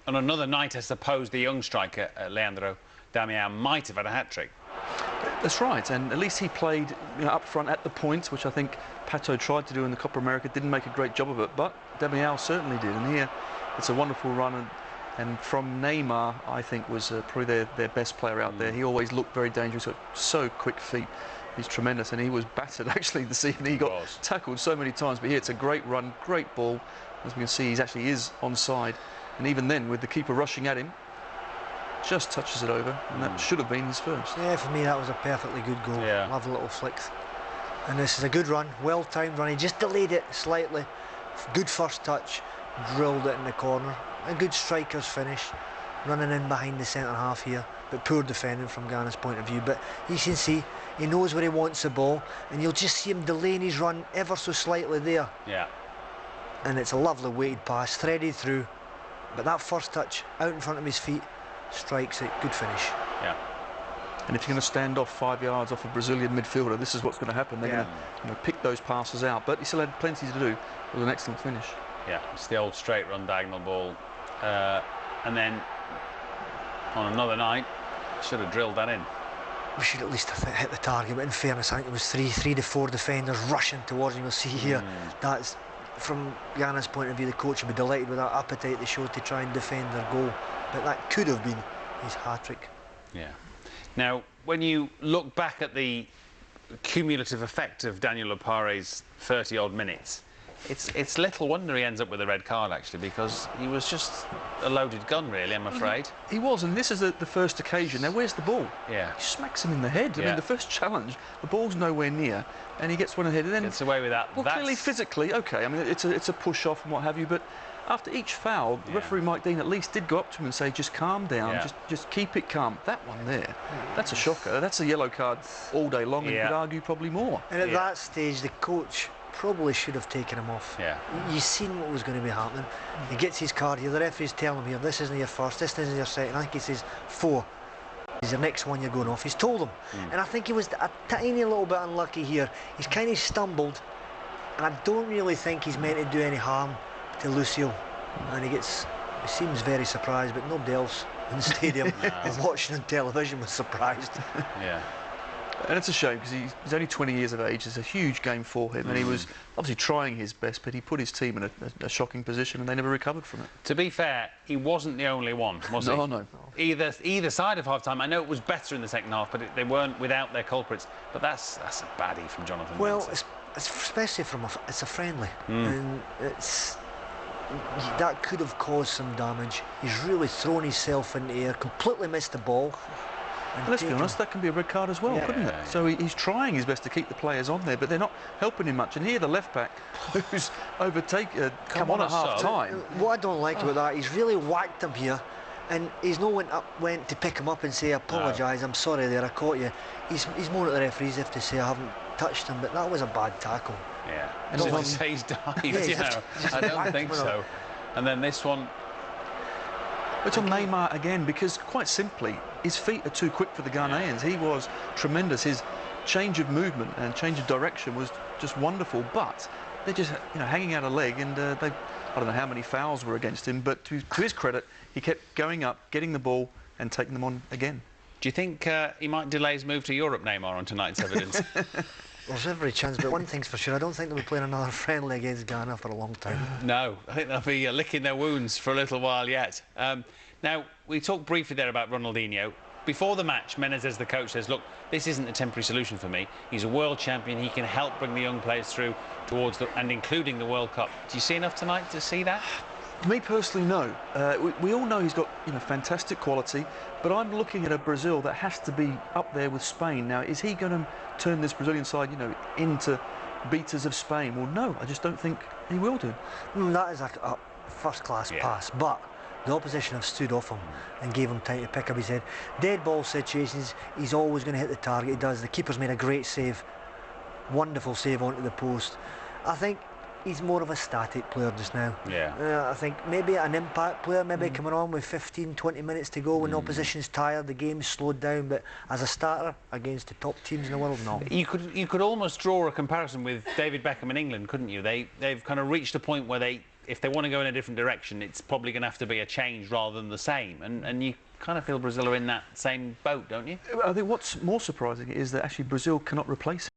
on another night, I suppose the young striker, Leandro Damião, might have had a hat-trick. That's right, and at least he played, up front at the point, which I think Pato tried to do in the Copa America, didn't make a great job of it, but Damião certainly did. And here, it's a wonderful run, and from Neymar, I think was probably their best player out there. He always looked very dangerous, got so quick feet. He's tremendous, and he was battered actually this evening. He got tackled so many times, but here it's a great run, great ball. As we can see, he actually is onside, and even then, with the keeper rushing at him, just touches it over, and that should have been his first. Yeah, for me that was a perfectly good goal. Yeah. Lovely little flick. And this is a good run, well-timed run. He just delayed it slightly. Good first touch, drilled it in the corner. A good striker's finish, running in behind the centre half here, but poor defending from Ghana's point of view. But you can see he knows where he wants the ball, and you'll just see him delaying his run ever so slightly there. Yeah. And it's a lovely weighted pass, threaded through. But that first touch out in front of his feet, strikes it, good finish. Yeah. And if you're going to stand off 5 yards off a Brazilian midfielder, this is what's going to happen. They're going to pick those passes out. But he still had plenty to do. It was an excellent finish. Yeah, it's the old straight run diagonal ball. And then on another night, should have drilled that in. We should at least have hit the target, but in fairness, I think it was three to four defenders rushing towards him. You'll see here, that's from Ghana's point of view, the coach would be delighted with that appetite they showed to try and defend their goal. But that could have been his hat-trick. Yeah. Now, when you look back at the cumulative effect of Daniel Lopare's 30-odd minutes, it's little wonder he ends up with a red card, actually, because he was just a loaded gun, really, I'm afraid. He was, and this is the first occasion. Now, where's the ball? Yeah. He smacks him in the head. I mean, the first challenge, the ball's nowhere near, and he gets one in the head, and then gets away with that. Well, clearly, physically, okay. I mean, it's a push-off and what have you, but after each foul, the referee Mike Dean at least did go up to him and say, just calm down, just keep it calm. That one there, that's a shocker. That's a yellow card all day long, and you could argue probably more. And at that stage, the coach probably should have taken him off. Yeah. You've seen what was going to be happening. He gets his card here, the referee's telling him here, this isn't your first, this isn't your second. I think he says 4. Is the next one you're going off. He's told him. And I think he was a tiny little bit unlucky here. He's kind of stumbled, and I don't really think he's meant to do any harm to Lucio. And he seems very surprised, but nobody else in the stadium and watching on television was surprised. Yeah. And it's a shame, because he's only 20 years of age. It's a huge game for him, and he was obviously trying his best, but he put his team in a shocking position, and they never recovered from it. To be fair, he wasn't the only one, was he? No. Either side of half-time. I know it was better in the second half, but they weren't without their culprits. But that's a baddie from Jonathan. Well, it's especially it's a friendly, and that could have caused some damage. He's really thrown himself in the air, completely missed the ball. And let's be honest, that can be a red card as well, couldn't it? So he's trying his best to keep the players on there, but they're not helping him much. And here, the left-back, who's come on at half-time. What I don't like about that, he's really whacked him here, and he's no went to pick him up and say, apologise, I'm sorry there, I caught you. He's more at the referees if to say, I haven't touched him, but that was a bad tackle. Yeah. And so say he's dived, I don't think so. And then this one. It's on Neymar again, because quite simply, his feet are too quick for the Ghanaians. He was tremendous. His change of movement and change of direction was just wonderful, but they're just hanging out a leg, and I don't know how many fouls were against him, but to his credit, he kept going up, getting the ball and taking them on again. Do you think he might delay his move to Europe, Neymar, on tonight's evidence? There's every chance, but one thing's for sure, I don't think they'll be playing another friendly against Ghana for a long time. No, I think they'll be licking their wounds for a little while yet. Now, we talked briefly there about Ronaldinho. Before the match, Menezes, the coach, says, look, this isn't a temporary solution for me. He's a world champion. He can help bring the young players through towards and including the World Cup. Do you see enough tonight to see that? Me personally, no. We all know he's got fantastic quality, but I'm looking at a Brazil that has to be up there with Spain. Now, is he going to turn this Brazilian side, into beaters of Spain? Well, no, I just don't think he will do. That is a first-class pass, but the opposition have stood off him and gave him time to pick up his head. Dead ball situations, he's always going to hit the target. He does. The keeper's made a great save, wonderful save onto the post. I think he's more of a static player just now. Yeah. I think maybe an impact player, maybe coming on with 15, 20 minutes to go when the opposition's tired, the game's slowed down, but as a starter against the top teams in the world, no. You could almost draw a comparison with David Beckham in England, couldn't you? They've kind of reached a point where they if they want to go in a different direction, it's probably going to have to be a change rather than the same. And you kind of feel Brazil are in that same boat, don't you? I think what's more surprising is that actually Brazil cannot replace